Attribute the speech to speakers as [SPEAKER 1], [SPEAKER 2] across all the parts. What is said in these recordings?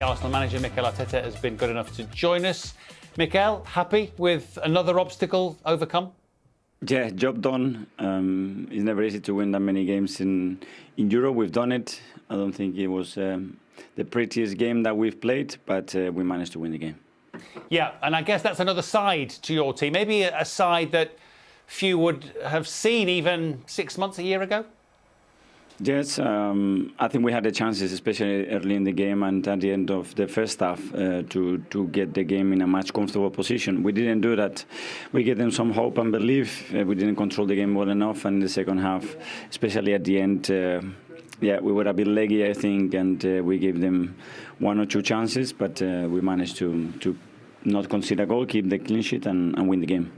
[SPEAKER 1] Arsenal manager Mikel Arteta has been good enough to join us. Mikel, happy with another obstacle overcome?
[SPEAKER 2] Yeah, job done. It's never easy to win that many games in Europe. We've done it. I don't think it was the prettiest game that we've played, but we managed to win the game.
[SPEAKER 1] Yeah, and I guess that's another side to your team. Maybe a side that few would have seen even 6 months, a year ago?
[SPEAKER 2] Yes, I think we had the chances, especially early in the game and at the end of the first half, to get the game in a much comfortable position. We didn't do that. We gave them some hope and belief. We didn't control the game well enough, and in the second half, especially at the end, we were a bit leggy, I think, and we gave them one or two chances, but we managed to not concede a goal, keep the clean sheet, and win the game.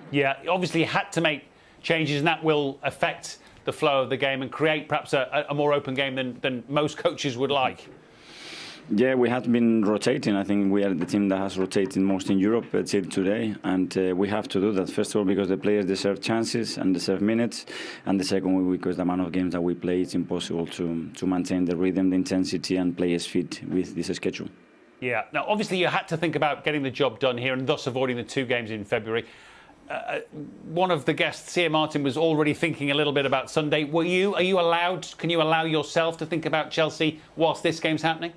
[SPEAKER 1] Yeah, obviously you had to make changes, and that will affect the flow of the game and create perhaps a more open game than most coaches would like.
[SPEAKER 2] Yeah, we have been rotating. I think we are the team that has rotated most in Europe till today, and we have to do that. First of all, because the players deserve chances and deserve minutes, and the second one, because the amount of games that we play, it's impossible to maintain the rhythm, the intensity, and players fit with this schedule.
[SPEAKER 1] Yeah. Now, obviously, you had to think about getting the job done here and thus avoiding the 2 games in February. One of the guests here, Martin, was already thinking a little bit about Sunday. Are you allowed? Can you allow yourself to think about Chelsea whilst this game's happening?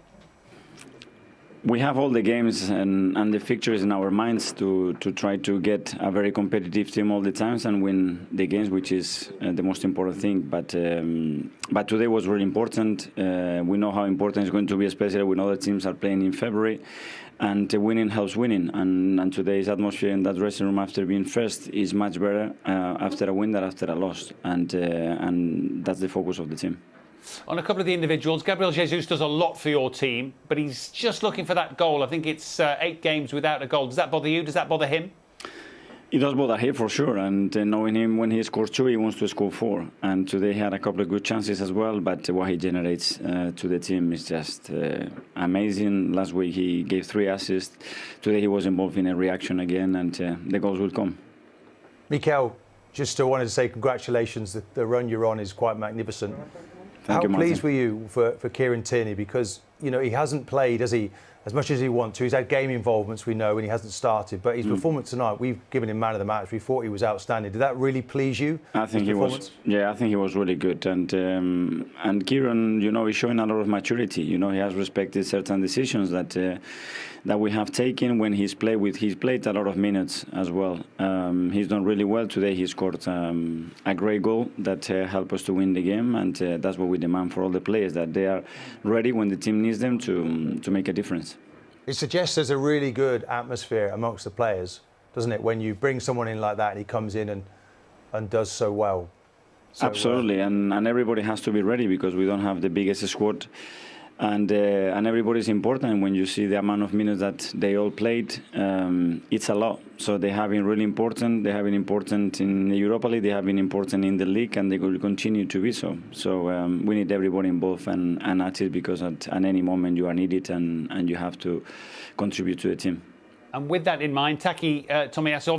[SPEAKER 2] We have all the games and the fixtures in our minds to try to get a very competitive team all the times and win the games, which is the most important thing. But today was really important. We know how important it's going to be, especially when other teams are playing in February. And winning helps winning. And today's atmosphere in that dressing room after being first is much better after a win than after a loss. And that's the focus of the team.
[SPEAKER 1] On a couple of the individuals, Gabriel Jesus does a lot for your team, but he's just looking for that goal. I think it's 8 games without a goal. Does that bother you? Does that bother him?
[SPEAKER 2] It does bother him for sure, and knowing him, when he scores 2, he wants to score 4. And today he had a couple of good chances as well, but what he generates to the team is just amazing. Last week he gave 3 assists. Today he was involved in a reaction again, and the goals will come.
[SPEAKER 3] Mikel, just wanted to say congratulations. The run you're on is quite magnificent.
[SPEAKER 2] Thank you, Martin.
[SPEAKER 3] How pleased were you for Kieran Tierney? Because, you know, he hasn't played, has he, as much as he wants to. He's had game involvements, we know, and he hasn't started. But his performance tonight, we've given him man of the match. We thought he was outstanding. Did that really please you?
[SPEAKER 2] I think he was. Yeah, I think he was really good. And Kieran, you know, he's showing a lot of maturity. You know, he has respected certain decisions that we have taken when he's played a lot of minutes as well. He's done really well today. He scored a great goal that helped us to win the game, and that's what we demand for all the players, that they are ready when the team needs them to make a difference.
[SPEAKER 3] It suggests there's a really good atmosphere amongst the players, doesn't it, when you bring someone in like that and he comes in and does so well.
[SPEAKER 2] Absolutely, and everybody has to be ready, because we don't have the biggest squad. And everybody's important. When you see the amount of minutes that they all played, it's a lot. So they have been really important. They have been important in the Europa League. They have been important in the league, and they will continue to be so. So we need everybody involved and active, because at any moment you are needed and you have to contribute to the team.
[SPEAKER 1] And with that in mind, Taki Tomiyasu